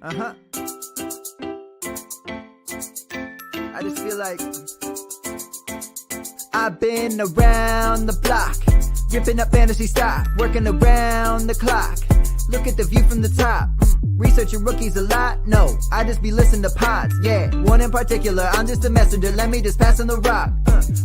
Uh-huh. I just feel like I've been around the block, ripping up fantasy stock, working around the clock. Look at the view from the top. Researching rookies a lot? No, I just be listening to pods. Yeah, one in particular, I'm just a messenger. Let me just pass on the rock.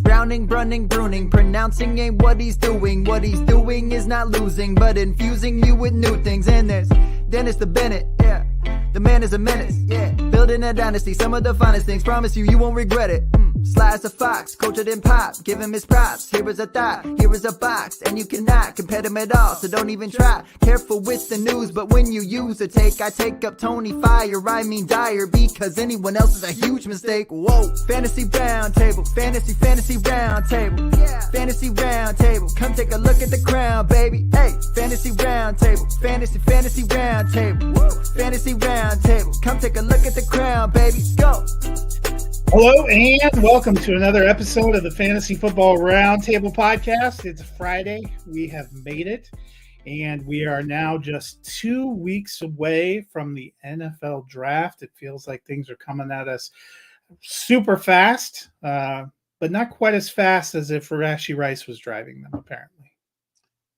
Browning, brunning, pruning, pronouncing ain't what he's doing. What he's doing is not losing, but infusing you with new things. And there's Dennis the Bennett, yeah. The man is a menace, yeah. Building a dynasty, some of the finest things. Promise you, you won't regret it. Sly as a fox, cultured in pop. Give him his props. Here is a thought, here is a box, and you cannot compare them at all. So don't even try. Careful with the news, but when you use a take, I take up Tony Fire. I mean Dyer, because anyone else is a huge mistake. Whoa, fantasy round table, fantasy round table, yeah. Fantasy round table. Come take a look at the crown, baby. Hey, fantasy round table, fantasy round table, woo. Fantasy round table. Come take a look at the crown, baby. Go. Hello and welcome to another episode of the Fantasy Football Roundtable Podcast. It's Friday. We have made it, and we are now just 2 weeks away from the NFL Draft. It feels like things are coming at us super fast, but not quite as fast as if Rashee Rice was driving them, apparently.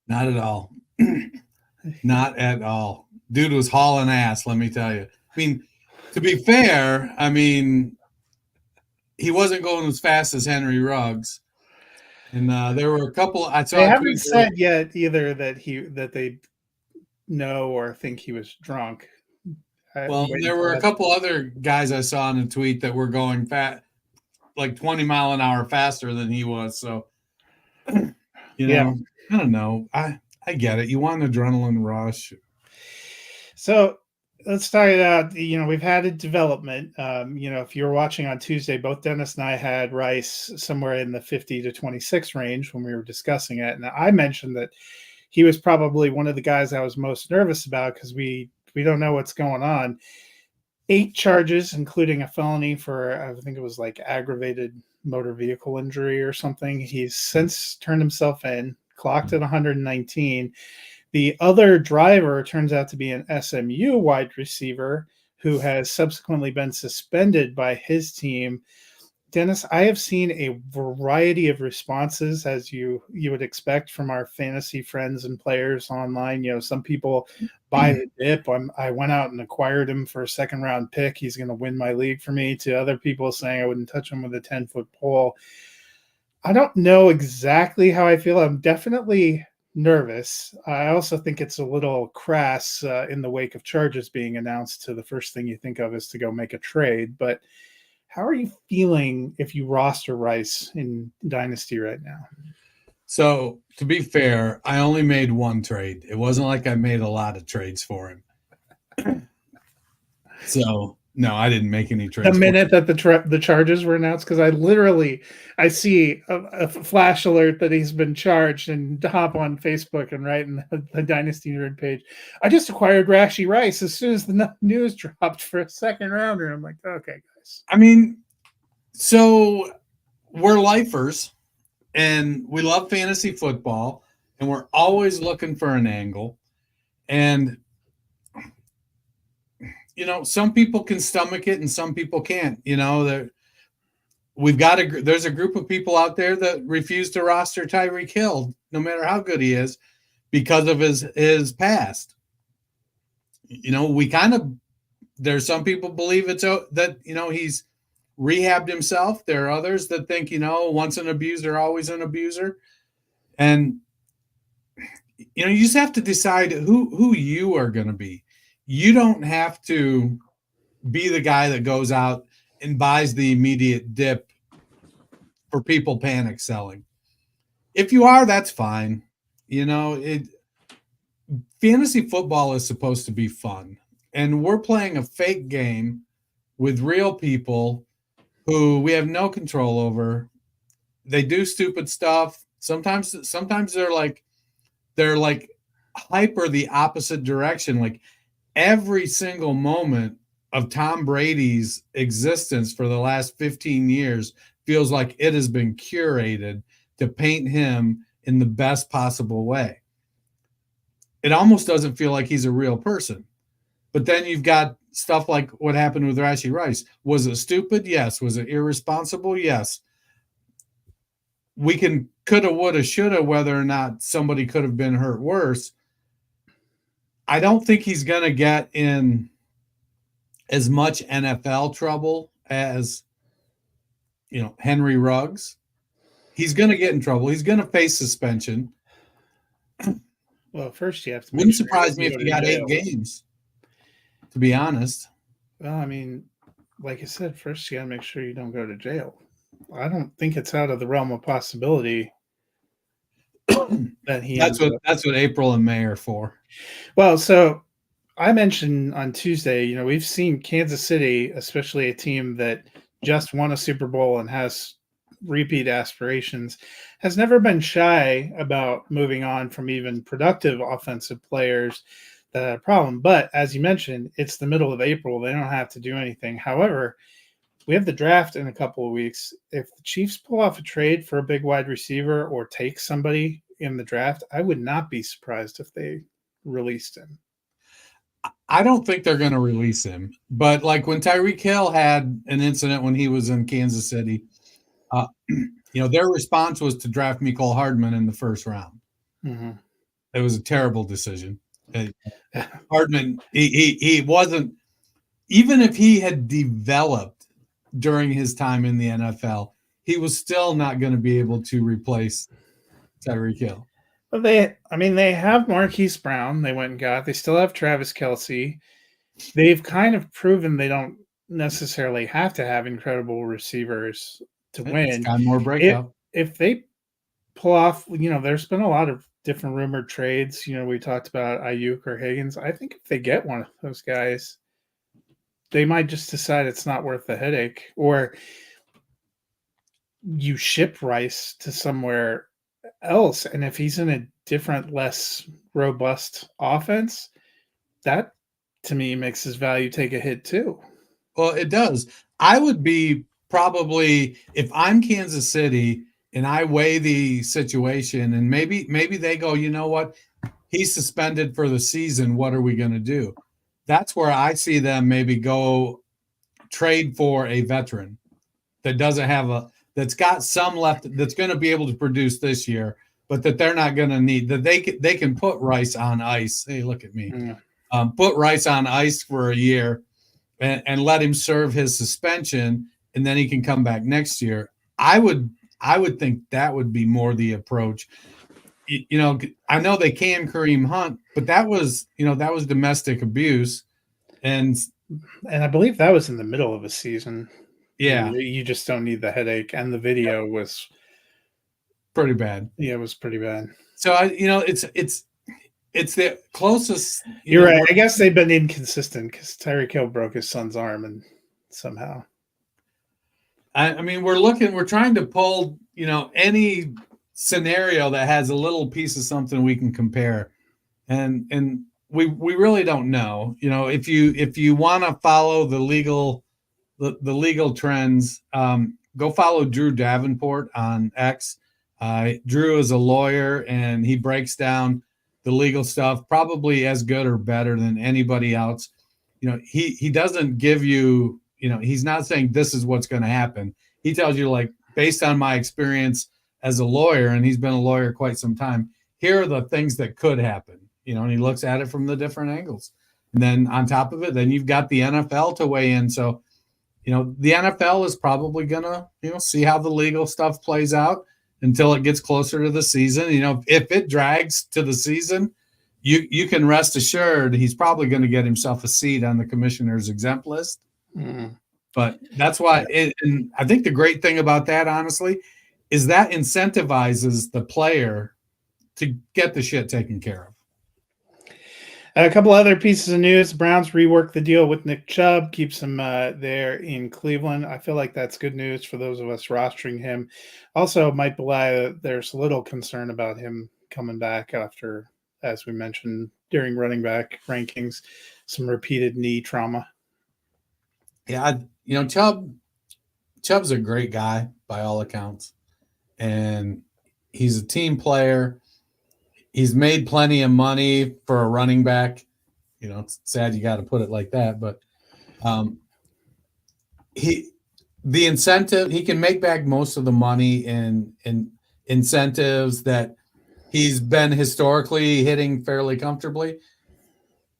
Not at all. Not at all. Dude was hauling ass, let me tell you. I mean, to be fair, he wasn't going as fast as Henry Ruggs, and there were a couple. They haven't said yet either that they know or think he was drunk. Well, there were a couple other guys I saw in a tweet that were going like 20 mile an hour faster than he was. So, I don't know. I get it. You want an adrenaline rush. So let's start it out. We've had a development. If you were watching on Tuesday, both Dennis and I had Rice somewhere in the 50 to 26 range when we were discussing it. And I mentioned that he was probably one of the guys I was most nervous about because we don't know what's going on. 8 charges, including a felony for, I think it was like aggravated motor vehicle injury or something. He's since turned himself in, clocked at 119. The other driver turns out to be an SMU wide receiver who has subsequently been suspended by his team. Dennis, I have seen a variety of responses, as you would expect from our fantasy friends and players online. Some people buy the dip. I went out and acquired him for a second-round pick. He's going to win my league for me. To other people saying I wouldn't touch him with a 10-foot pole. I don't know exactly how I feel. I'm definitely nervous. I also think it's a little crass in the wake of charges being announced to the first thing you think of is to go make a trade. But how are you feeling if you roster Rice in Dynasty right now? So to be fair, I only made one trade. It wasn't like I made a lot of trades for him. So no, I didn't make any trades. The minute that the charges were announced, because I see a flash alert that he's been charged and hop on Facebook and write in the Dynasty Nerd page, I just acquired Rashee Rice as soon as the news dropped for a second rounder. I'm like, okay, guys. So we're lifers and we love fantasy football and we're always looking for an angle. And some people can stomach it and some people can't. There's a group of people out there that refuse to roster Tyreek Hill, no matter how good he is, because of his past. There's some people believe that he's rehabbed himself. There are others that think, once an abuser, always an abuser. And, you just have to decide who you are going to be. You don't have to be the guy that goes out and buys the immediate dip for people panic selling. If you are, that's fine. Fantasy football is supposed to be fun. And we're playing a fake game with real people who we have no control over. They do stupid stuff. Sometimes they're like hyper the opposite direction. Like, every single moment of Tom Brady's existence for the last 15 years feels like it has been curated to paint him in the best possible way. It almost doesn't feel like he's a real person. But then you've got stuff like what happened with Rashee Rice. Was it stupid? Yes. Was it irresponsible? Yes. We can coulda, woulda, shoulda, whether or not somebody could have been hurt worse. I don't think he's going to get in as much NFL trouble as, Henry Ruggs. He's going to get in trouble. He's going to face suspension. Well, first you have to. Wouldn't surprise me if he got 8 games, to be honest. Well, I mean, like I said, first you got to make sure you don't go to jail. I don't think it's out of the realm of possibility that he. That's what April and May are for. Well, so I mentioned on Tuesday, we've seen Kansas City, especially a team that just won a Super Bowl and has repeat aspirations, has never been shy about moving on from even productive offensive players that had a problem. But as you mentioned, it's the middle of April. They don't have to do anything. However, we have the draft in a couple of weeks. If the Chiefs pull off a trade for a big wide receiver or take somebody in the draft, I would not be surprised if they released him. I don't think they're going to release him. But like when Tyreek Hill had an incident when he was in Kansas City, their response was to draft Mecole Hardman in the first round. Mm-hmm. It was a terrible decision. Hardman, he wasn't, even if he had developed during his time in the NFL, he was still not going to be able to replace Tyreek Hill. But they have Marquise Brown. They went and got. They still have Travis Kelce. They've kind of proven they don't necessarily have to have incredible receivers to win. It's got more breakout. If they pull off, there's been a lot of different rumored trades. We talked about Ayuk or Higgins. I think if they get one of those guys, they might just decide it's not worth the headache, or you ship Rice to somewhere else. And if he's in a different, less robust offense, that to me makes his value take a hit too. Well, it does. I would be probably, if I'm Kansas City and I weigh the situation and maybe they go, you know what? He's suspended for the season. What are we going to do? That's where I see them maybe go trade for a veteran that doesn't have that's got some left, that's going to be able to produce this year, but that they're not going to need, that they can put Rice on ice. Hey, look at me. Yeah. Put Rice on ice for a year and let him serve his suspension, and then he can come back next year. I would think that would be more the approach. I know they can Kareem Hunt, but that was domestic abuse. And I believe that was in the middle of a season. Yeah. You just don't need the headache. And the video was pretty bad. Yeah, it was pretty bad. So it's the closest. You're right. I guess they've been inconsistent because Tyreek Hill broke his son's arm and somehow. I mean, we're trying to pull, any scenario that has a little piece of something we can compare. And we really don't know. If you want to follow the legal trends, go follow Drew Davenport on X. Drew is a lawyer and he breaks down the legal stuff probably as good or better than anybody else. He doesn't give you, he's not saying this is what's going to happen. He tells you, like, based on my experience as a lawyer, and he's been a lawyer quite some time, here are the things that could happen, and he looks at it from the different angles. And then on top of it, then you've got the NFL to weigh in. So, the NFL is probably going to, see how the legal stuff plays out until it gets closer to the season. If it drags to the season, you can rest assured he's probably going to get himself a seat on the commissioner's exempt list. Mm-hmm. But that's why, and I think the great thing about that, honestly, is that incentivizes the player to get the shit taken care of. A couple other pieces of news. Browns reworked the deal with Nick Chubb, keeps him there in Cleveland. I feel like that's good news for those of us rostering him. Also, might belie that there's a little concern about him coming back after, as we mentioned during running back rankings, some repeated knee trauma. Yeah, Chubb's a great guy by all accounts, and he's a team player. He's made plenty of money for a running back. It's sad you got to put it like that, but the incentive, he can make back most of the money in incentives that he's been historically hitting fairly comfortably.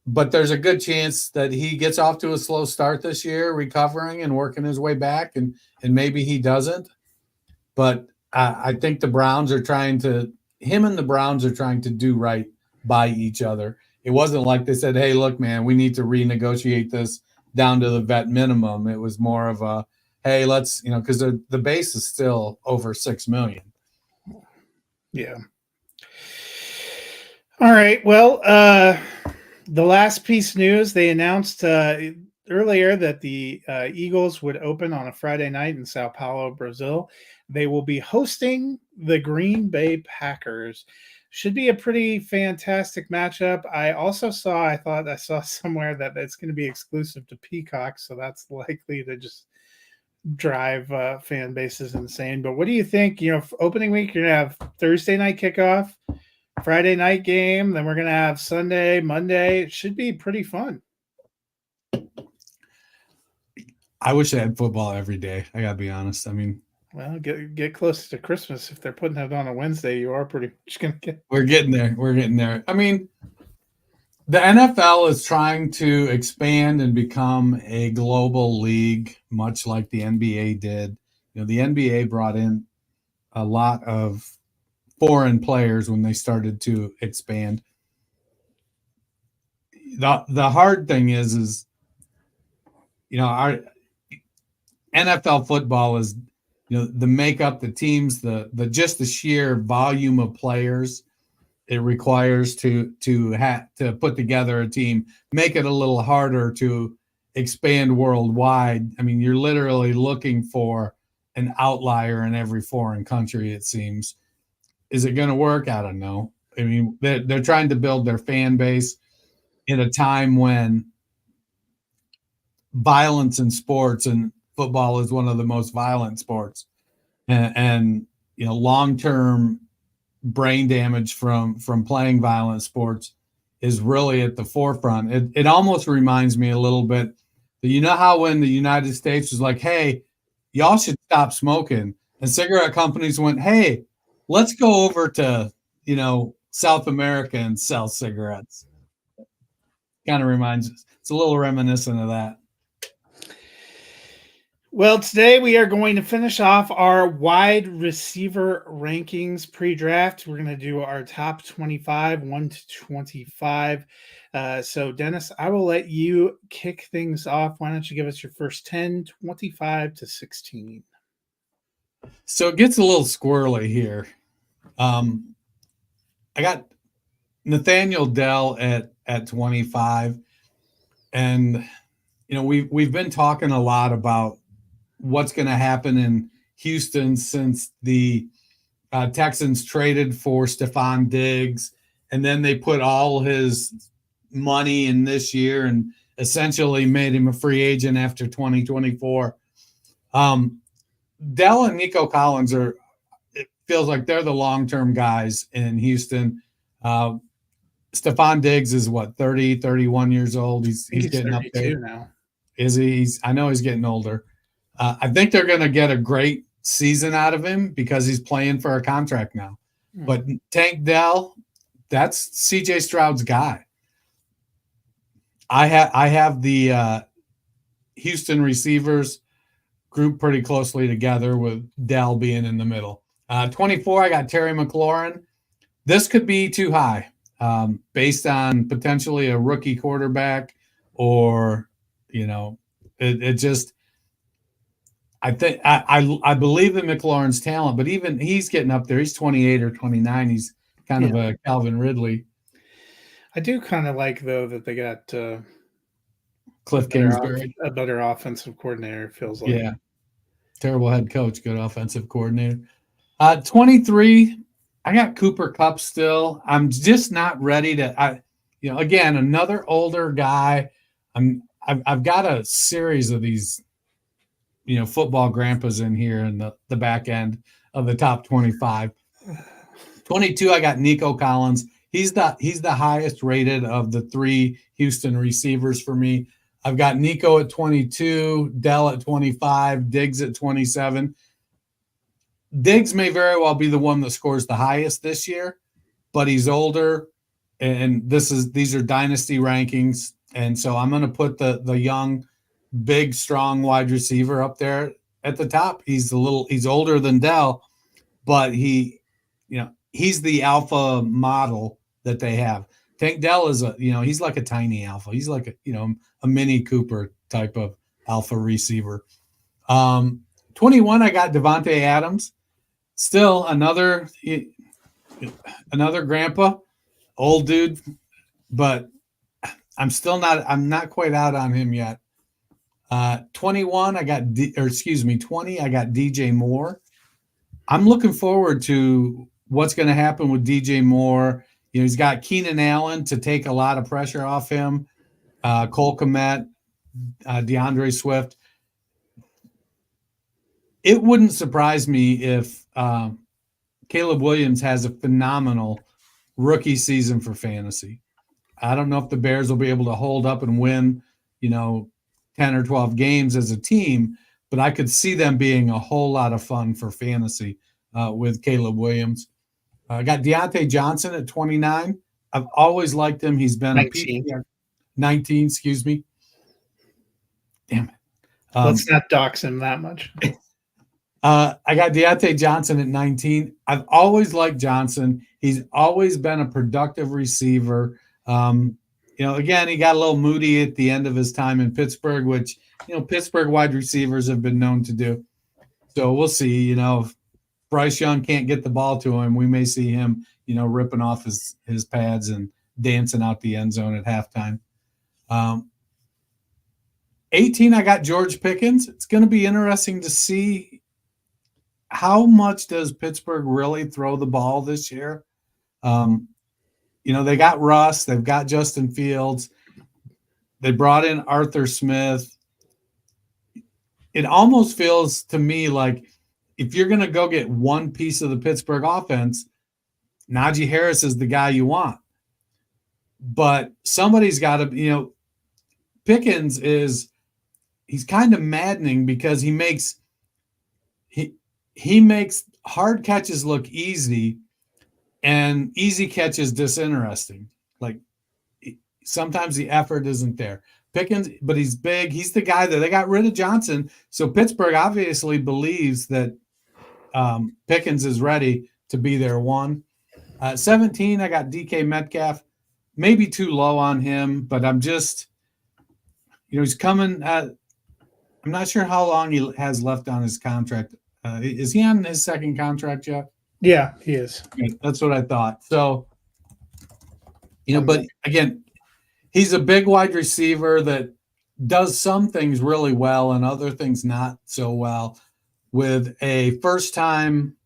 But there's a good chance that he gets off to a slow start this year, recovering and working his way back, and maybe he doesn't. But I think the Browns are trying to do right by each other. It wasn't like they said, hey, look, man, we need to renegotiate this down to the vet minimum. It was more of a, hey, let's, because the base is still over 6 million. Yeah. All right. Well, the last piece of news, they announced earlier that the Eagles would open on a Friday night in Sao Paulo, Brazil. They will be hosting the Green Bay Packers. Should be a pretty fantastic matchup. I thought I saw somewhere that it's going to be exclusive to Peacock, so that's likely to just drive fan bases insane. But what do you think? Opening week, you're going to have Thursday night kickoff, Friday night game, then we're going to have Sunday, Monday. It should be pretty fun. I wish I had football every day. I got to be honest. I mean, well, get close to Christmas. If they're putting it on a Wednesday, you are pretty much going to get. We're getting there. I mean, the NFL is trying to expand and become a global league, much like the NBA did. The NBA brought in a lot of foreign players when they started to expand. The hard thing is our NFL football is, the makeup, the teams, the just the sheer volume of players it requires to put together a team, make it a little harder to expand worldwide. I mean, you're literally looking for an outlier in every foreign country, it seems. Is it going to work? I don't know. I mean, they're trying to build their fan base in a time when violence in sports, and football is one of the most violent sports, and long-term brain damage from playing violent sports is really at the forefront. It almost reminds me a little bit that, how when the United States was like, hey, y'all should stop smoking, and cigarette companies went, hey, let's go over to South America and sell cigarettes. Kind of reminds us. It's a little reminiscent of that. Well, today we are going to finish off our wide receiver rankings pre-draft. We're going to do our top 25, 1 to 25. So, Dennis, I will let you kick things off. Why don't you give us your first 10, 25 to 16? So it gets a little squirrely here. I got Nathaniel Dell at 25. And, we've been talking a lot about what's going to happen in Houston since the Texans traded for Stephon Diggs, and then they put all his money in this year and essentially made him a free agent after 2024. Dell and Nico Collins it feels like they're the long-term guys in Houston. Stephon Diggs is 30, 31 years old. He's getting up there now. Is he? I know he's getting older. I think they're going to get a great season out of him because he's playing for a contract now. But Tank Dell, that's CJ Stroud's guy. I have the Houston receivers grouped pretty closely together, with Dell being in the middle. 24, I got Terry McLaurin. This could be too high, based on potentially a rookie quarterback, or it just. I think I believe in McLaurin's talent, but even he's getting up there. He's 28 or 29. He's kind of a Calvin Ridley. I do kind of like, though, that they got Cliff Kingsbury, a better offensive coordinator. It feels like. Yeah, terrible head coach, good offensive coordinator. 23, I got Cooper Kupp still. I'm just not ready to. Again, another older guy. I've got a series of these. Football grandpas in here in the back end of the top 25. 22, I got Nico Collins. he's the highest rated of the 3 Houston receivers for me. I've got Nico at 22, Dell at 25, Diggs at 27. Diggs may very well be the one that scores the highest this year, but he's older, and these are dynasty rankings, and so I'm going to put the young, big, strong wide receiver up there at the top. He's older than Dell, but he's the alpha model that they have. Tank Dell is he's like a tiny alpha. He's like a mini Cooper type of alpha receiver. 21, I got Devontae Adams. Still another grandpa, old dude, but I'm not quite out on him yet. 21, I got 20, I got DJ Moore. I'm looking forward to what's going to happen with DJ Moore. He's got Keenan Allen to take a lot of pressure off him. Cole Kmet, DeAndre Swift. It wouldn't surprise me if Caleb Williams has a phenomenal rookie season for fantasy. I don't know if the Bears will be able to hold up and win, 10 or 12 games as a team, but I could see them being a whole lot of fun for fantasy with Caleb Williams. I got Deontay Johnson at 29. I've always liked him. He's been 19, excuse me. Damn it. Let's not dox him that much. I got Deontay Johnson at 19. I've always liked Johnson. He's always been a productive receiver. Again, he got a little moody at the end of his time in Pittsburgh, which, Pittsburgh wide receivers have been known to do. So we'll see, if Bryce Young can't get the ball to him, we may see him, ripping off his pads and dancing out the end zone at halftime. 18, I got George Pickens. It's going to be interesting to see how much does Pittsburgh really throw the ball this year. They got Russ, they've got Justin Fields, they brought in Arthur Smith. It almost feels to me like if you're going to go get one piece of the Pittsburgh offense, Najee Harris is the guy you want. But somebody's got to, Pickens he's kind of maddening because he makes hard catches look easy and easy catches disinteresting. Like sometimes the effort isn't there. Pickens, but he's big. He's the guy that they got rid of Johnson. So Pittsburgh obviously believes that Pickens is ready to be their one. 17, I got DK Metcalf. Maybe too low on him, but I'm just, he's coming. I'm not sure how long he has left on his contract. Is he on his second contract yet? Yeah, he is. That's what I thought. So, but again, he's a big wide receiver that does some things really well and other things not so well, with a first-time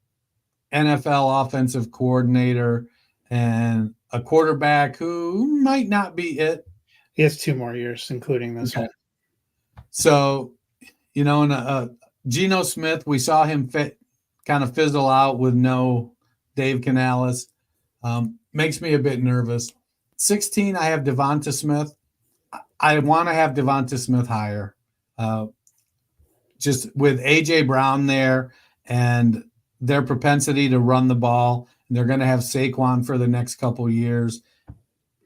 NFL offensive coordinator and a quarterback who might not be it. He has 2 more years, including this one. So, and Geno Smith, we saw him kind of fizzle out with no Dave Canales. Makes me a bit nervous. 16, I have Devonta Smith. I want to have Devonta Smith higher. Just with A.J. Brown there and their propensity to run the ball, and they're going to have Saquon for the next couple of years.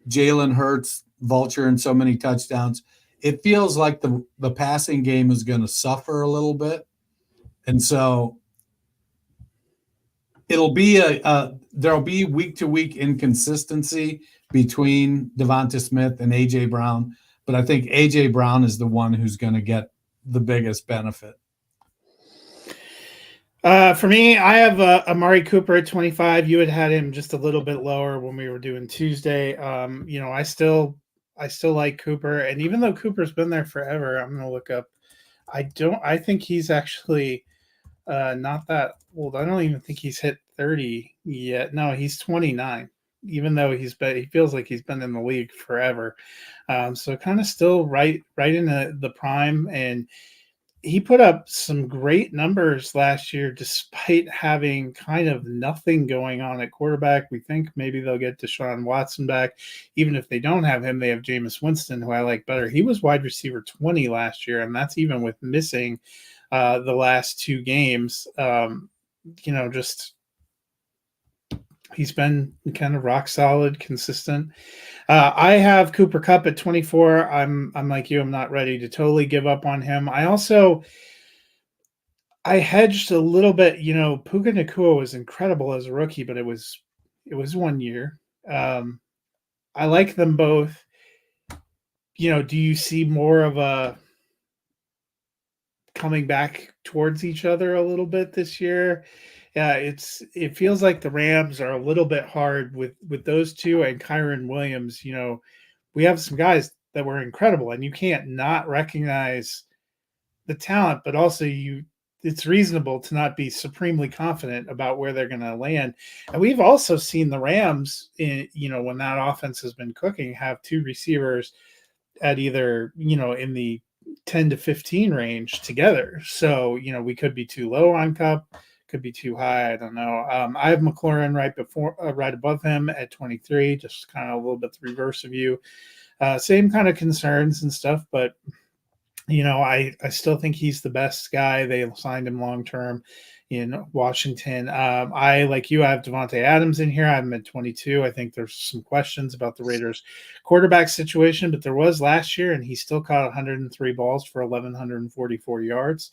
Jalen Hurts, vulture in so many touchdowns. It feels like the passing game is going to suffer a little bit. And so it'll be there'll be week-to-week inconsistency between Devonta Smith and A.J. Brown, but I think A.J. Brown is the one who's going to get the biggest benefit. For me, I have Amari Cooper at 25. You had him just a little bit lower when we were doing Tuesday. I still like Cooper, and even though Cooper's been there forever, I'm going to look up. I think he's actually not that old. I don't even think he's hit 30 yet. No, he's 29. Even though he feels like he's been in the league forever. So kind of still right in the prime. And he put up some great numbers last year despite having kind of nothing going on at quarterback. We think maybe they'll get Deshaun Watson back. Even if they don't have him, they have Jameis Winston, who I like better. He was wide receiver 20 last year, and that's even with missing the last 2 games. Just he's been kind of rock solid, consistent. I have Cooper Kupp at 24. I'm like you. I'm not ready to totally give up on him. I hedged a little bit. Puka Nacua was incredible as a rookie, but it was 1 year. I like them both. Do you see more of a coming back towards each other a little bit this year? Yeah, it feels like the Rams are a little bit hard with those two and Kyron Williams. We have some guys that were incredible, and you can't not recognize the talent, but also it's reasonable to not be supremely confident about where they're going to land. And we've also seen the Rams, when that offense has been cooking, have 2 receivers at either in the 10 to 15 range together. So we could be too low on Kupp. Could be too high. I don't know. I have McLaurin right above him at 23, just kind of a little bit the reverse of you. Same kind of concerns and stuff, but I still think he's the best guy. They signed him long term in Washington. I like you. I have Devontae Adams in here. I have him at 22. I think there's some questions about the Raiders quarterback situation, but there was last year, and he still caught 103 balls for 1,144 yards.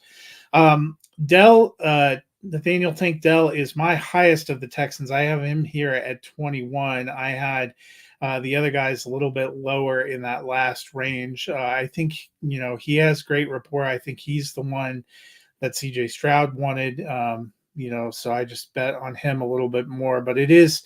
Nathaniel Tank Dell is my highest of the Texans. I have him here at 21. I had the other guys a little bit lower in that last range. I think, he has great rapport. I think he's the one that CJ Stroud wanted, so I just bet on him a little bit more. But it is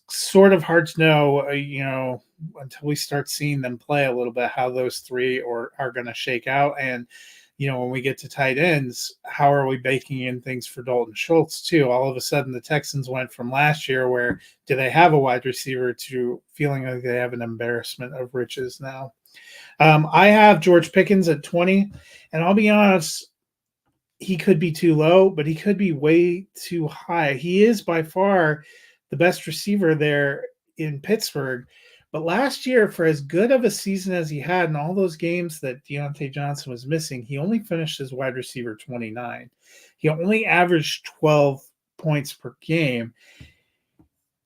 sort of hard to know, until we start seeing them play a little bit, how those 3 are going to shake out. And when we get to tight ends, how are we baking in things for Dalton Schultz too? All of a sudden, the Texans went from last year, where do they have a wide receiver, to feeling like they have an embarrassment of riches now. I have George Pickens at 20, and I'll be honest, he could be too low, but he could be way too high. He is by far the best receiver there in Pittsburgh. But last year, for as good of a season as he had in all those games that Deontay Johnson was missing, he only finished as wide receiver 29. He only averaged 12 points per game.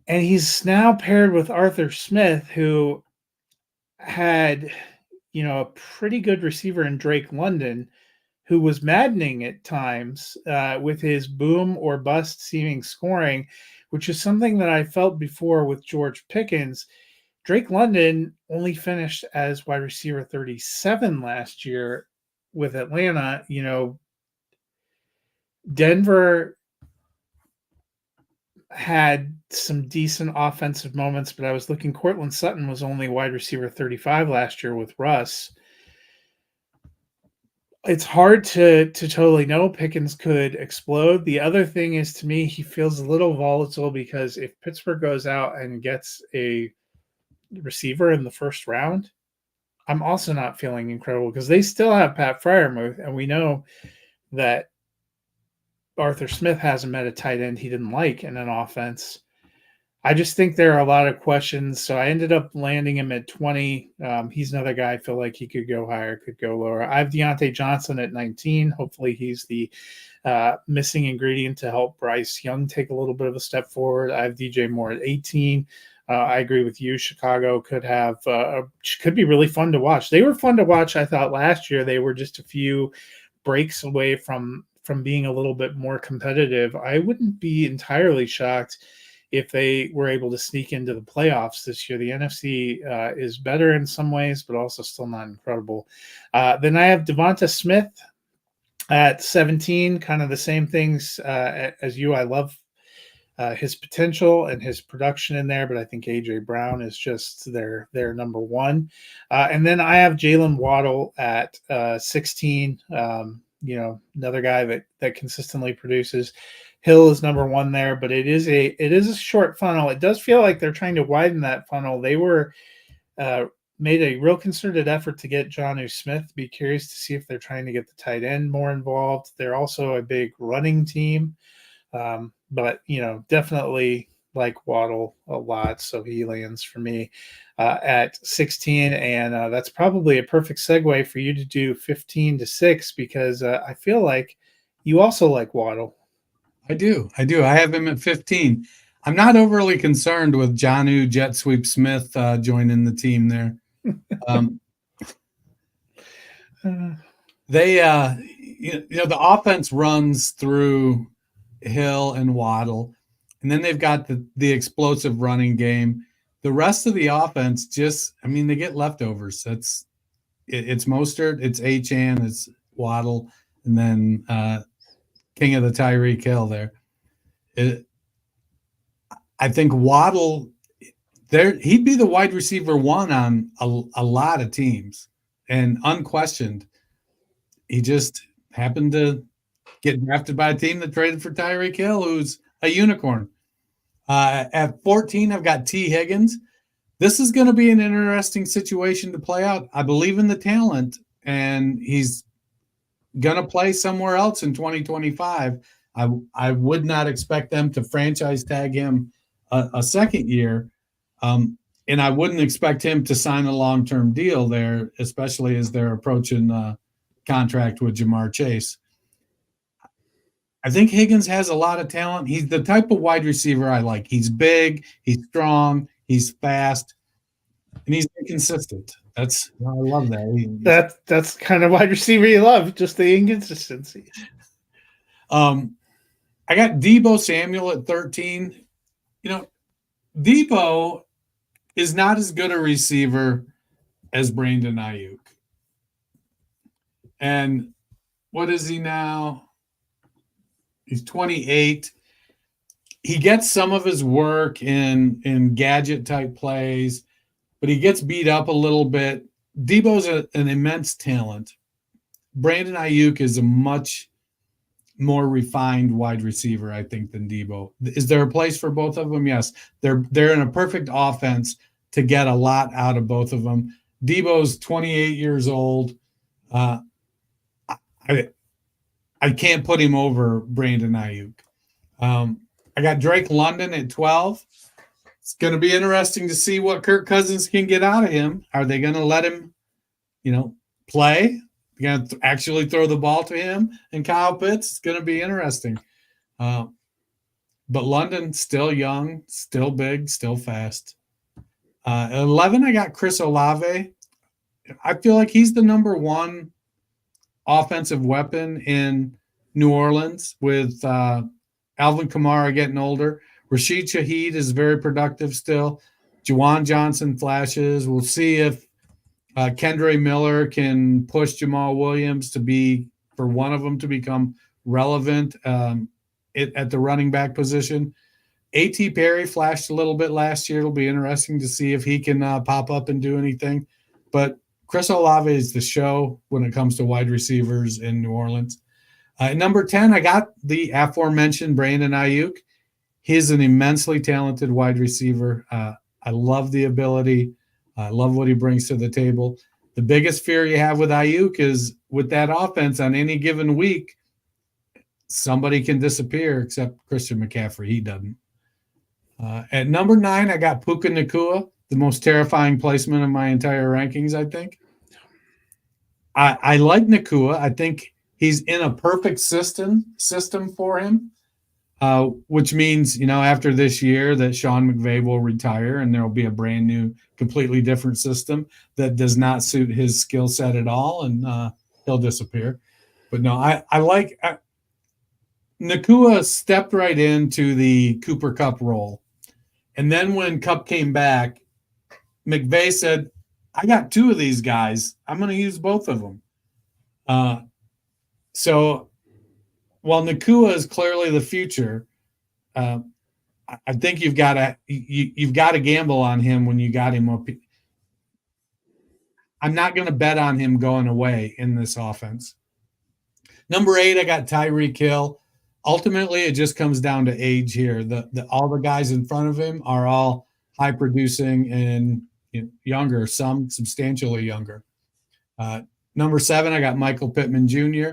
And he's now paired with Arthur Smith, who had, a pretty good receiver in Drake London, who was maddening at times with his boom or bust seeming scoring, which is something that I felt before with George Pickens. Drake London only finished as wide receiver 37 last year with Atlanta. Denver had some decent offensive moments, but I was looking, Cortland Sutton was only wide receiver 35 last year with Russ. It's hard to totally know. Pickens could explode. The other thing is, to me, he feels a little volatile, because if Pittsburgh goes out and gets a receiver in the first round, I'm also not feeling incredible, because they still have Pat Freiermuth, and we know that Arthur Smith hasn't met a tight end he didn't like in an offense. I just think there are a lot of questions, so I ended up landing him at 20. He's another guy I feel like he could go higher, could go lower. I have Deontay Johnson at 19. Hopefully he's the missing ingredient to help Bryce Young take a little bit of a step forward. I have DJ Moore at 18. I agree with you. Chicago could be really fun to watch. They were fun to watch, I thought, last year. They were just a few breaks away from being a little bit more competitive. I wouldn't be entirely shocked if they were able to sneak into the playoffs this year. The NFC is better in some ways, but also still not incredible. Then I have Devonta Smith at 17, kind of the same things as you. I love his potential and his production in there, but I think A.J. Brown is just their number one. And then I have Jalen Waddle at 16, another guy that consistently produces. Hill is number one there, but it is a short funnel. It does feel like they're trying to widen that funnel. They were made a real concerted effort to get Jonnu Smith. Be curious to see if they're trying to get the tight end more involved. They're also a big running team, but definitely like Waddle a lot, so he lands for me at 16, and that's probably a perfect segue for you to do 15 to 6 because I feel like you also like Waddle. I do. I have him at 15. I'm not overly concerned with Jonnu Jet Sweep Smith joining the team there. The offense runs through Hill and Waddle, and then they've got the explosive running game. The rest of the offense they get leftovers. It's Mostert, it's Achane, it's Waddle, and then King of the Tyreek Hill there. I think Waddle he'd be the wide receiver one on a lot of teams, and unquestioned. He just happened to get drafted by a team that traded for Tyreek Hill, who's a unicorn. At 14, I've got T. Higgins. This is going to be an interesting situation to play out. I believe in the talent, and he's going to play somewhere else in 2025. I would not expect them to franchise tag him a second year, and I wouldn't expect him to sign a long-term deal there, especially as they're approaching contract with Jamar Chase. I think Higgins has a lot of talent. He's the type of wide receiver I like. He's big, he's strong, he's fast, and he's inconsistent. I love that. That's the kind of wide receiver you love, just the inconsistency. I got Deebo Samuel at 13. Deebo is not as good a receiver as Brandon Ayuk. And what is he now? He's 28. He gets some of his work in gadget type plays, but he gets beat up a little bit. Deebo's an immense talent. Brandon Ayuk is a much more refined wide receiver, I think, than Deebo. Is there a place for both of them? Yes. They're in a perfect offense to get a lot out of both of them. Deebo's 28 years old. I can't put him over Brandon Ayuk. I got Drake London at 12. It's going to be interesting to see what Kirk Cousins can get out of him. Are they going to let him, play? They're going to actually throw the ball to him and Kyle Pitts? It's going to be interesting. But London, still young, still big, still fast. 11, I got Chris Olave. I feel like he's the number one offensive weapon in New Orleans with Alvin Kamara getting older. Rashid Shaheed is very productive still. Juwan Johnson flashes. We'll see if Kendre Miller can push Jamal Williams for one of them to become relevant at the running back position. A.T. Perry flashed a little bit last year. It'll be interesting to see if he can pop up and do anything. But Chris Olave is the show when it comes to wide receivers in New Orleans. Number 10, I got the aforementioned Brandon Ayuk. He's an immensely talented wide receiver. I love the ability. I love what he brings to the table. The biggest fear you have with Ayuk is with that offense on any given week, somebody can disappear except Christian McCaffrey. He doesn't. At number 9, I got Puka Nacua, the most terrifying placement of my entire rankings, I think. I like Nacua. I think he's in a perfect system for him, which means, after this year that Sean McVay will retire and there will be a brand new, completely different system that does not suit his skill set at all, and he'll disappear. But no, I like Nacua stepped right into the Cooper Kupp role. And then when Kupp came back, McVay said, I got 2 of these guys. I'm going to use both of them. So while Nacua is clearly the future, I think you've got to gamble on him when you got him up. I'm not going to bet on him going away in this offense. Number 8, I got Tyreek Hill. Ultimately, it just comes down to age here. All the guys in front of him are all high producing and younger, some substantially younger. Number 7, I got Michael Pittman Jr.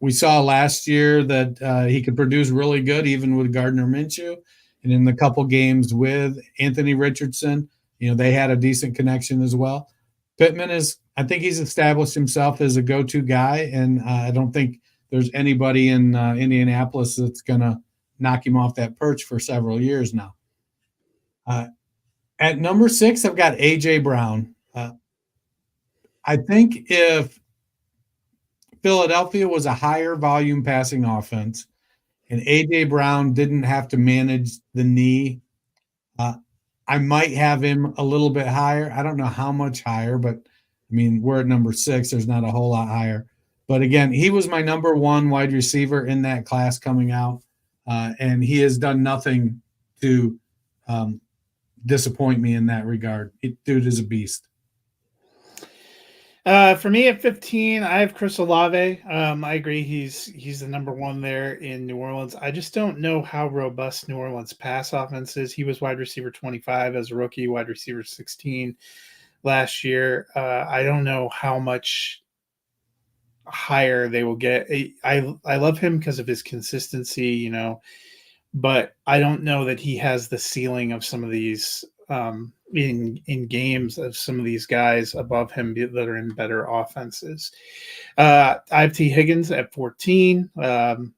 We saw last year that he could produce really good even with Gardner Minshew. And in the couple games with Anthony Richardson, they had a decent connection as well. Pittman I think he's established himself as a go-to guy, and I don't think there's anybody in Indianapolis that's going to knock him off that perch for several years now. At number 6, I've got A.J. Brown. I think if Philadelphia was a higher volume passing offense and A.J. Brown didn't have to manage the knee, I might have him a little bit higher. I don't know how much higher, but I mean, we're at number 6. There's not a whole lot higher. But again, he was my number 1 wide receiver in that class coming out, and he has done nothing to disappoint me in that regard. Dude is a beast. For me at 15, I have Chris Olave. I agree he's the number 1 there in New Orleans. I just don't know how robust New Orleans pass offense is. He was wide receiver 25 as a rookie, wide receiver 16 last year. I don't know how much higher they will get. I love him because of his consistency, but I don't know that he has the ceiling of some of these in games of some of these guys above him that are in better offenses. I have T. Higgins at 14. I'm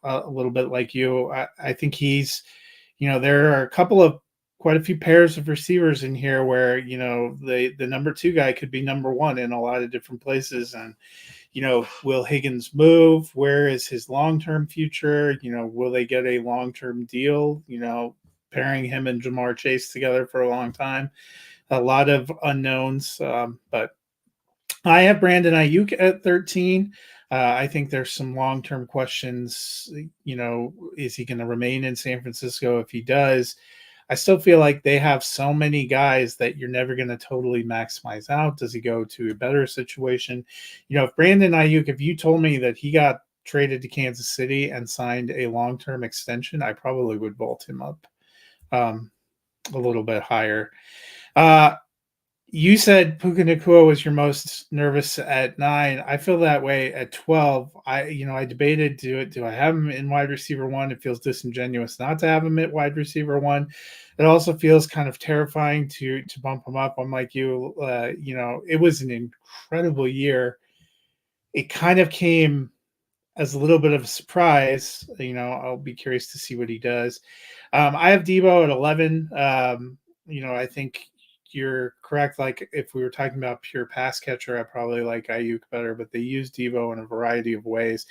a little bit like you. I think he's, there are quite a few pairs of receivers in here where, the number 2 guy could be number 1 in a lot of different places. And, will Higgins move? Where is his long-term future? Will they get a long-term deal? Pairing him and Jamar Chase together for a long time. A lot of unknowns, but I have Brandon Ayuk at 13. I think there's some long-term questions. Is he going to remain in San Francisco? If he does, I still feel like they have so many guys that you're never going to totally maximize out. Does he go to a better situation? If Brandon Ayuk, if you told me that he got traded to Kansas City and signed a long-term extension, I probably would vault him up a little bit higher. You said Puka Nacua was your most nervous at 9. I feel that way at 12. I debated, do I have him in wide receiver 1? It feels disingenuous not to have him at wide receiver 1. It also feels kind of terrifying to bump him up. I'm like you, it was an incredible year. It kind of came as a little bit of a surprise. I'll be curious to see what he does. I have Debo at 11. I think you're correct. Like if we were talking about pure pass catcher, I probably like Ayuk better, but they use Debo in a variety of ways.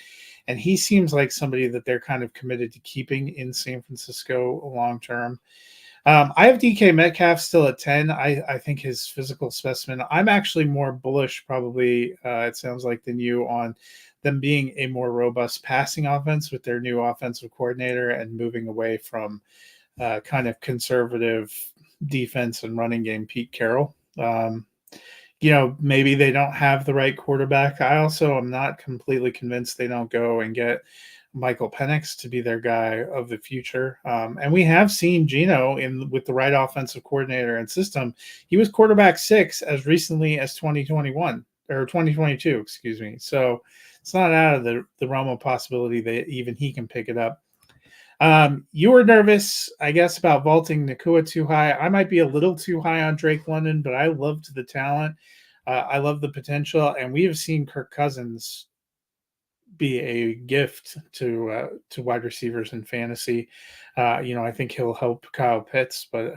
And he seems like somebody that they're kind of committed to keeping in San Francisco long-term. I have DK Metcalf still at 10. I think his physical specimen, I'm actually more bullish probably, it sounds like, than you on them being a more robust passing offense with their new offensive coordinator and moving away from kind of conservative defense and running game Pete Carroll. Maybe they don't have the right quarterback. I also am not completely convinced they don't go and get Michael Penix to be their guy of the future. And we have seen Geno with the right offensive coordinator and system. He was quarterback 6 as recently as 2021 or 2022, excuse me. So it's not out of the realm of possibility that even he can pick it up. You were nervous, I guess, about vaulting Nacua too high. I might be a little too high on Drake London, but I loved the talent. I love the potential, and we have seen Kirk Cousins be a gift to wide receivers in fantasy. I think he'll help Kyle Pitts, but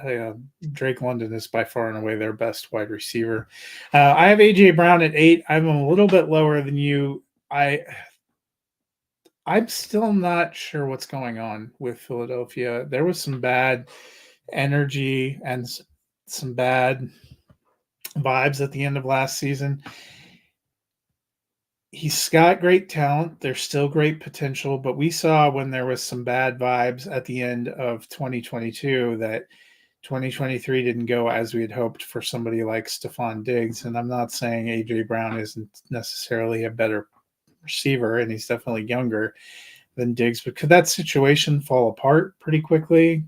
Drake London is by far and away their best wide receiver. I have AJ Brown at 8. I'm a little bit lower than you. I'm still not sure what's going on with Philadelphia. There was some bad energy and some bad vibes at the end of last season. He's got great talent. There's still great potential, but we saw when there was some bad vibes at the end of 2022 that 2023 didn't go as we had hoped for somebody like Stephon Diggs. And I'm not saying AJ Brown isn't necessarily a better receiver, and he's definitely younger than Diggs, but could that situation fall apart pretty quickly?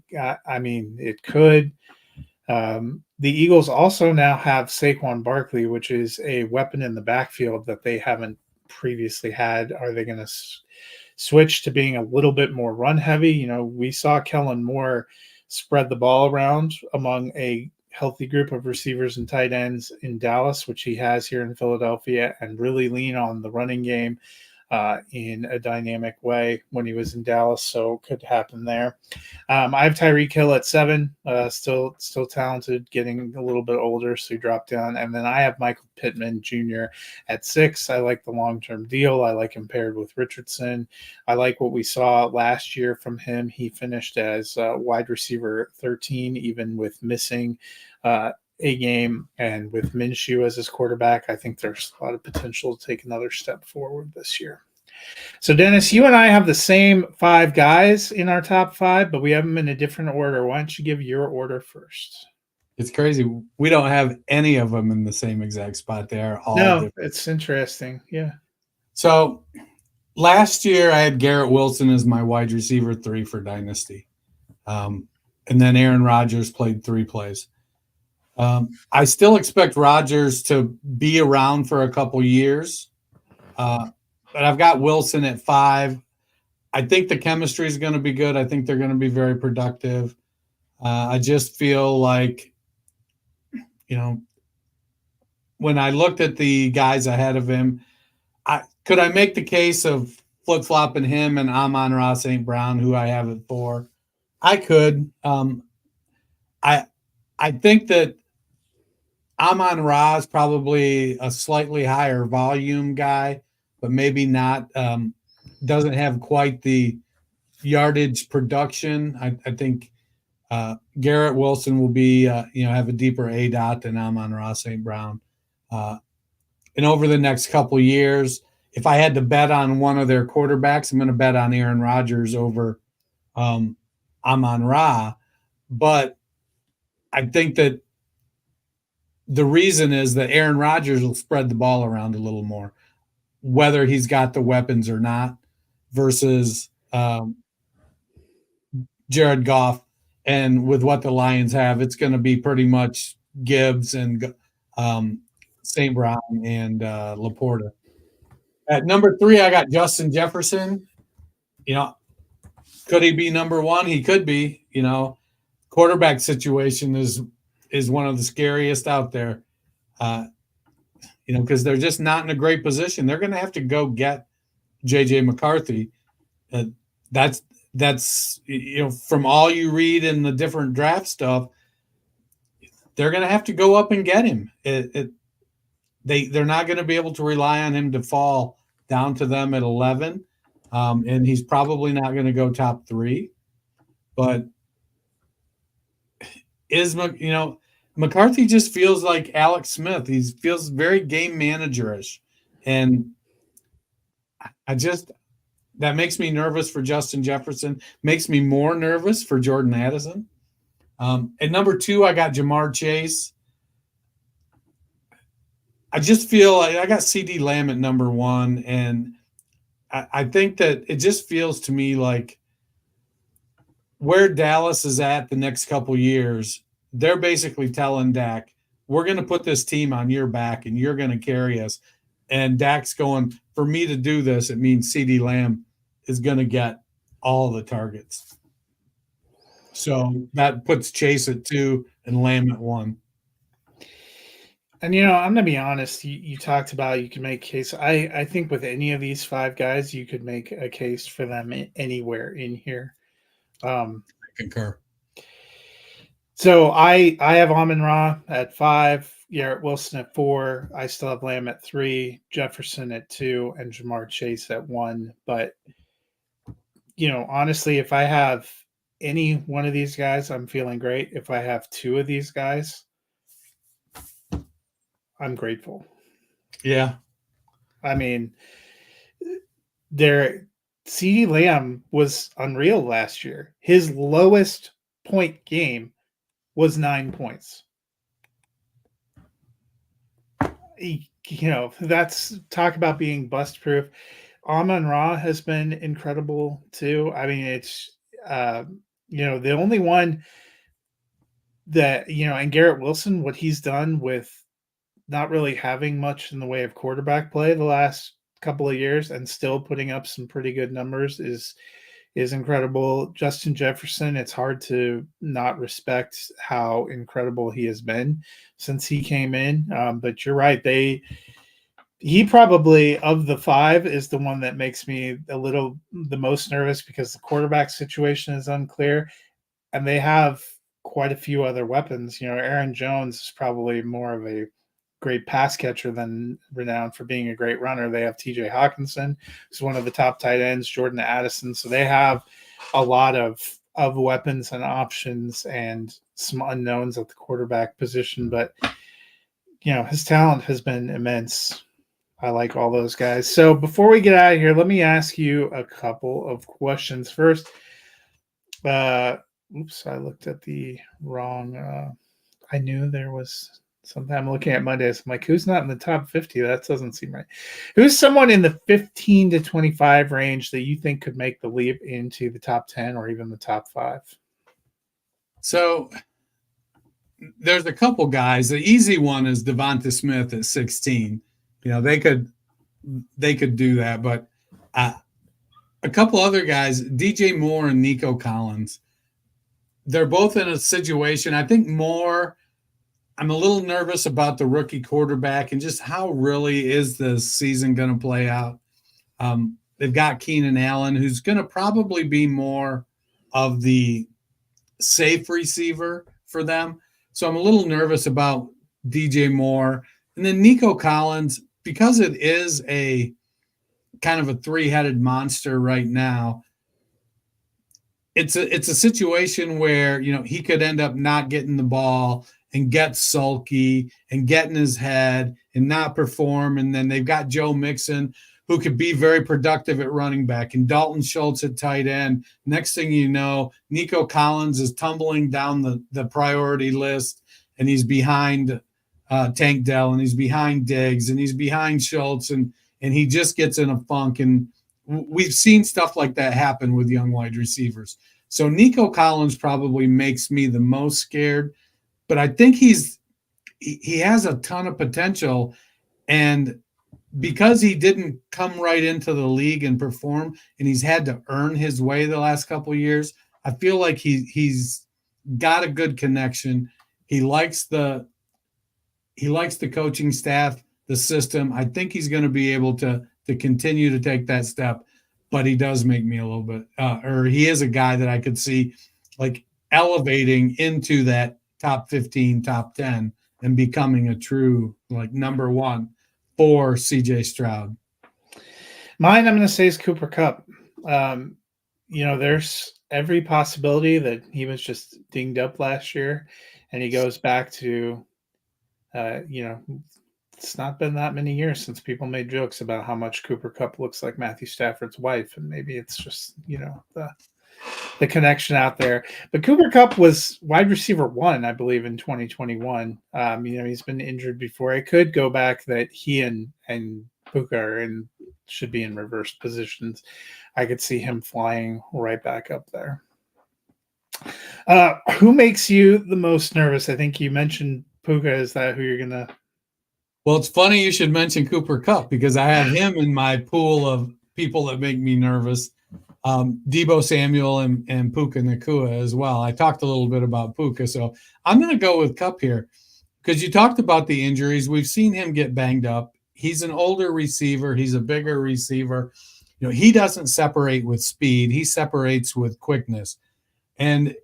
I mean, it could. The Eagles also now have Saquon Barkley, which is a weapon in the backfield that they haven't previously had. Are they going to switch to being a little bit more run heavy? You know, we saw Kellen Moore spread the ball around among a healthy group of receivers and tight ends in Dallas, which he has here in Philadelphia, and really lean on the running game in a dynamic way when he was in Dallas. So it could happen there. I have Tyreek Hill at 7, still talented, getting a little bit older, so he dropped down. And then I have Michael Pittman Jr. at 6. I like the long-term deal. I like him paired with Richardson. I like what we saw last year from him. He finished as wide receiver 13, even with missing a game, and with Minshew as his quarterback, I think there's a lot of potential to take another step forward this year. So, Dennis, you and I have the same 5 guys in our top 5, but we have them in a different order. Why don't you give your order first? It's crazy. We don't have any of them in the same exact spot. They are all different. It's interesting. Yeah. So last year I had Garrett Wilson as my wide receiver 3 for Dynasty. And then Aaron Rodgers played 3 plays. I still expect Rodgers to be around for a couple years. But I've got Wilson at 5. I think the chemistry is going to be good. I think they're going to be very productive. I just feel like, you know, when I looked at the guys ahead of him, could I make the case of flip-flopping him and Amon-Ra St. Brown, who I have at 4? I could. I think that Amon-Ra is probably a slightly higher volume guy, but maybe not, doesn't have quite the yardage production. I think Garrett Wilson will be, have a deeper ADOT than Amon-Ra St. Brown. And over the next couple of years, if I had to bet on one of their quarterbacks, I'm going to bet on Aaron Rodgers over Amon-Ra. But I think that the reason is that Aaron Rodgers will spread the ball around a little more, whether he's got the weapons or not, versus Jared Goff. And with what the Lions have, it's going to be pretty much Gibbs and St. Brown and Laporta. At number 3, I got Justin Jefferson. Could he be number 1? He could be. Quarterback situation is one of the scariest out there. Because they're just not in a great position. They're going to have to go get J.J. McCarthy. That's from all you read in the different draft stuff, they're going to have to go up and get him. They're not going to be able to rely on him to fall down to them at 11, and he's probably not going to go top 3. But McCarthy just feels like Alex Smith. He feels very game managerish, and that makes me nervous for Justin Jefferson. Makes me more nervous for Jordan Addison. At number 2, I got Jamar Chase. I just feel like I got CeeDee Lamb at number 1, and I think that it just feels to me like where Dallas is at the next couple years, they're basically telling Dak, we're going to put this team on your back and you're going to carry us. And Dak's going, for me to do this, it means CeeDee Lamb is going to get all the targets. So that puts Chase at 2 and Lamb at 1. And, I'm going to be honest. You talked about you can make a case. I think with any of these 5 guys, you could make a case for them anywhere in here. I concur. So I have Amon-Ra at 5, Garrett Wilson at 4. I still have Lamb at 3, Jefferson at 2, and Jamar Chase at 1. But, honestly, if I have any one of these guys, I'm feeling great. If I have 2 of these guys, I'm grateful. Yeah. I mean, CeeDee Lamb was unreal last year. His lowest point game was 9 points. That's talk about being bust proof. Amon-Ra has been incredible too. I mean, it's the only one that, and Garrett Wilson, what he's done with not really having much in the way of quarterback play the last couple of years and still putting up some pretty good numbers is incredible. Justin Jefferson, it's hard to not respect how incredible he has been since he came in. But you're right. He probably, of the five, is the one that makes me the most nervous because the quarterback situation is unclear and they have quite a few other weapons. Aaron Jones is probably more of a great pass catcher than renowned for being a great runner. They have TJ Hawkinson, who's one of the top tight ends, Jordan Addison. So they have a lot of weapons and options and some unknowns at the quarterback position. But, his talent has been immense. I like all those guys. So before we get out of here, let me ask you a couple of questions. First, I looked at the wrong. I knew there was something. I'm looking at Mondays. I'm like, who's not in the top 50? That doesn't seem right. Who's someone in the 15 to 25 range that you think could make the leap into the top 10 or even the top 5? So there's a couple guys. The easy one is Devonta Smith at 16. They could do that, but a couple other guys, DJ Moore and Nico Collins, they're both in a situation. I think Moore, I'm a little nervous about the rookie quarterback and just how really is the season going to play out. They've got Keenan Allen, who's going to probably be more of the safe receiver for them. So I'm a little nervous about DJ Moore. And then Nico Collins, because it is a kind of a three-headed monster right now, it's a situation where, he could end up not getting the ball and get sulky and get in his head and not perform. And then they've got Joe Mixon, who could be very productive at running back, and Dalton Schultz at tight end. Next thing you know, Nico Collins is tumbling down the priority list, and he's behind Tank Dell, and he's behind Diggs, and he's behind Schultz, and he just gets in a funk. And we've seen stuff like that happen with young wide receivers. So Nico Collins probably makes me the most scared, but I think he has a ton of potential. And because he didn't come right into the league and perform, and he's had to earn his way the last couple of years, I feel like he's got a good connection. He likes the coaching staff, the system. I think he's going to be able to continue to take that step, but he does make me a little bit, or he is a guy that I could see like elevating into that top 15, top 10 and becoming a true like number one for CJ Stroud. Mine, I'm going to say, is Cooper Kupp. There's every possibility that he was just dinged up last year and he goes back to, it's not been that many years since people made jokes about how much Cooper Kupp looks like Matthew Stafford's wife. And maybe it's just, the connection out there. But Cooper Kupp was wide receiver 1, I believe, in 2021. He's been injured before. It could go back that he and Puka are should be in reversed positions. I could see him flying right back up there. Who makes you the most nervous? I think you mentioned Puka. Is that who you're going to? Well, it's funny you should mention Cooper Kupp because I have him in my pool of people that make me nervous. Deebo Samuel and Puka Nacua as well. I talked a little bit about Puka, so I'm going to go with Kupp here because you talked about the injuries. We've seen him get banged up. He's an older receiver. He's a bigger receiver. He doesn't separate with speed. He separates with quickness. And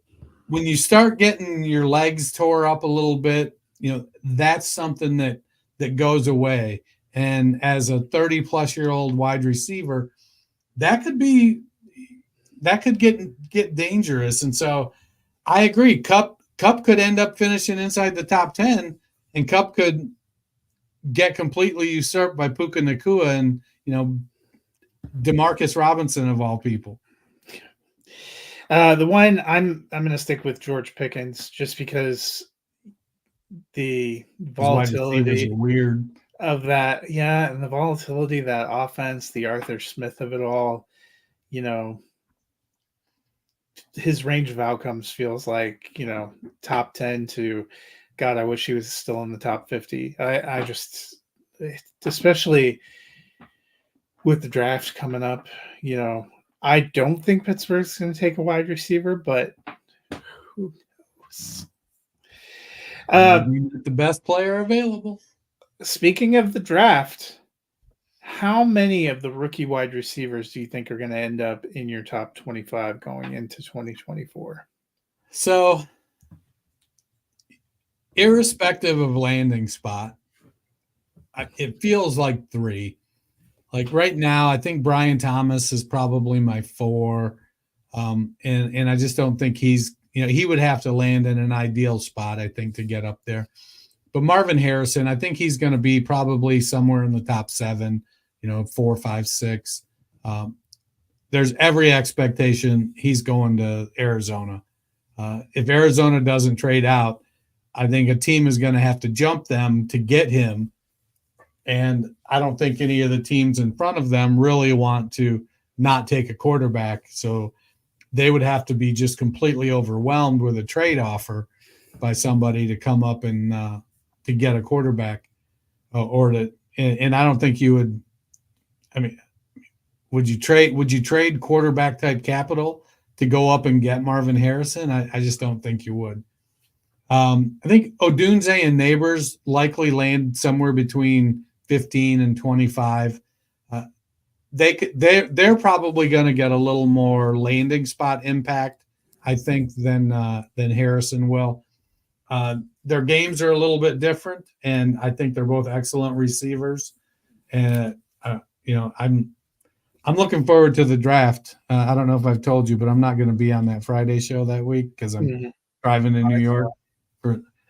when you start getting your legs tore up a little bit, that's something that goes away. And as a 30-plus-year-old wide receiver, that could get dangerous. And so I agree. Kupp could end up finishing inside the top 10, and Kupp could get completely usurped by Puka Nacua and, Demarcus Robinson of all people. The one I'm going to stick with George Pickens just because the volatility weird of that. Yeah. And the volatility, that offense, the Arthur Smith of it all, his range of outcomes feels like, top 10 to God, I wish he was still in the top 50. I just, especially with the draft coming up, I don't think Pittsburgh's going to take a wide receiver, but who knows? The best player available. Speaking of the draft, how many of the rookie wide receivers do you think are going to end up in your top 25 going into 2024? So, irrespective of landing spot, it feels like 3. Like right now, I think Brian Thomas is probably my 4. And I just don't think he would have to land in an ideal spot, I think, to get up there. But Marvin Harrison, I think he's going to be probably somewhere in the top 7, 4, 5, 6. There's every expectation he's going to Arizona. If Arizona doesn't trade out, I think a team is going to have to jump them to get him. And I don't think any of the teams in front of them really want to not take a quarterback. So they would have to be just completely overwhelmed with a trade offer by somebody to come up and to get a quarterback and I don't think you would. I mean, would you trade quarterback type capital to go up and get Marvin Harrison? I just don't think you would. I think Odunze and Neighbors likely land somewhere between 15 and 25. They're probably going to get a little more landing spot impact, I think, than Harrison will. Their games are a little bit different, and I think they're both excellent receivers. And I'm looking forward to the draft. I don't know if I've told you, but I'm not going to be on that Friday show that week because I'm driving to New York.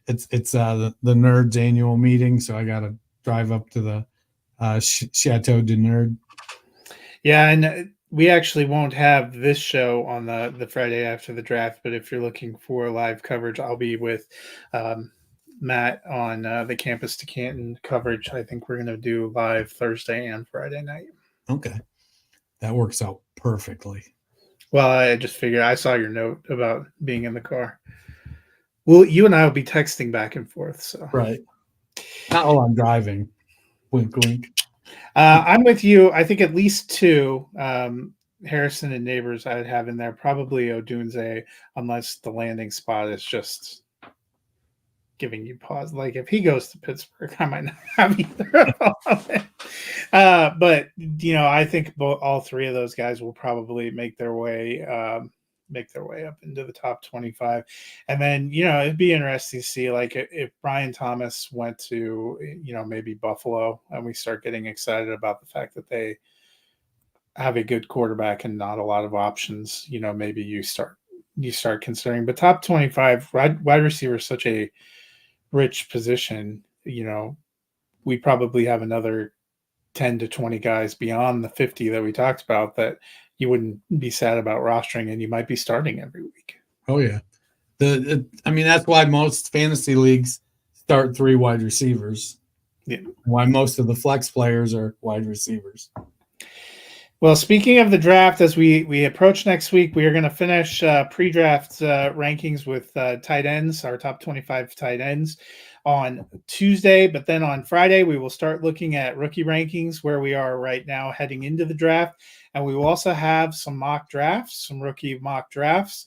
It's the Nerds annual meeting, so I got to drive up to the Chateau de Nerd. Yeah, and we actually won't have this show on the Friday after the draft, but if you're looking for live coverage, I'll be with Matt on the Campus to Canton coverage. I think we're going to do live Thursday and Friday night. Okay. That works out perfectly. Well, I just figured I saw your note about being in the car. Well, you and I will be texting back and forth. So right. Not while I'm driving. Wink, wink. I'm with you. I think at least 2, Harrison and Neighbors I'd have in there. Probably Odunze, unless the landing spot is just giving you pause. Like if he goes to Pittsburgh, I might not have either of them. But I think all 3 of those guys will probably make their way up into the top 25. And then, it'd be interesting to see like if Brian Thomas went to, maybe Buffalo, and we start getting excited about the fact that they have a good quarterback and not a lot of options, maybe you start considering. But top 25 wide receiver is such a rich position. We probably have another 10 to 20 guys beyond the 50 that we talked about that you wouldn't be sad about rostering, and you might be starting every week. Oh yeah. That's why most fantasy leagues start 3 wide receivers. Yeah. Why most of the flex players are wide receivers. Well, speaking of the draft, as we approach next week, we are going to finish pre-draft rankings with tight ends, our top 25 tight ends on Tuesday. But then on Friday, we will start looking at rookie rankings where we are right now heading into the draft. And we will also have some rookie mock drafts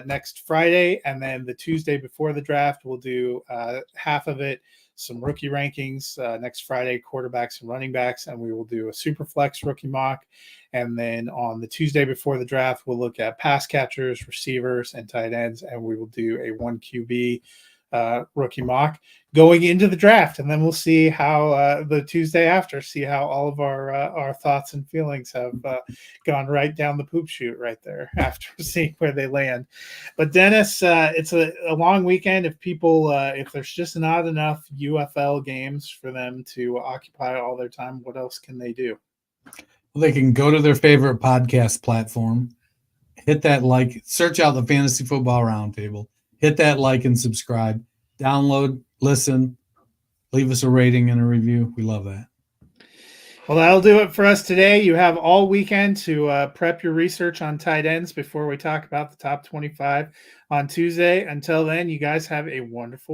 next Friday. And then the Tuesday before the draft, we'll do half of it, some rookie rankings next Friday, quarterbacks and running backs, and we will do a super flex rookie mock. And then on the Tuesday before the draft, we'll look at pass catchers, receivers, and tight ends, and we will do a 1 QB rookie mock going into the draft. And then we'll see how the Tuesday after, see how all of our thoughts and feelings have gone right down the poop chute right there after seeing where they land. But Dennis, it's a long weekend. If people, if there's just not enough UFL games for them to occupy all their time, what else can they do? Well, they can go to their favorite podcast platform, hit that like, search out the Fantasy Football Roundtable, hit that like and subscribe, download, listen, leave us a rating and a review. We love that. Well, that'll do it for us today. You have all weekend to prep your research on tight ends before we talk about the top 25 on Tuesday. Until then, you guys have a wonderful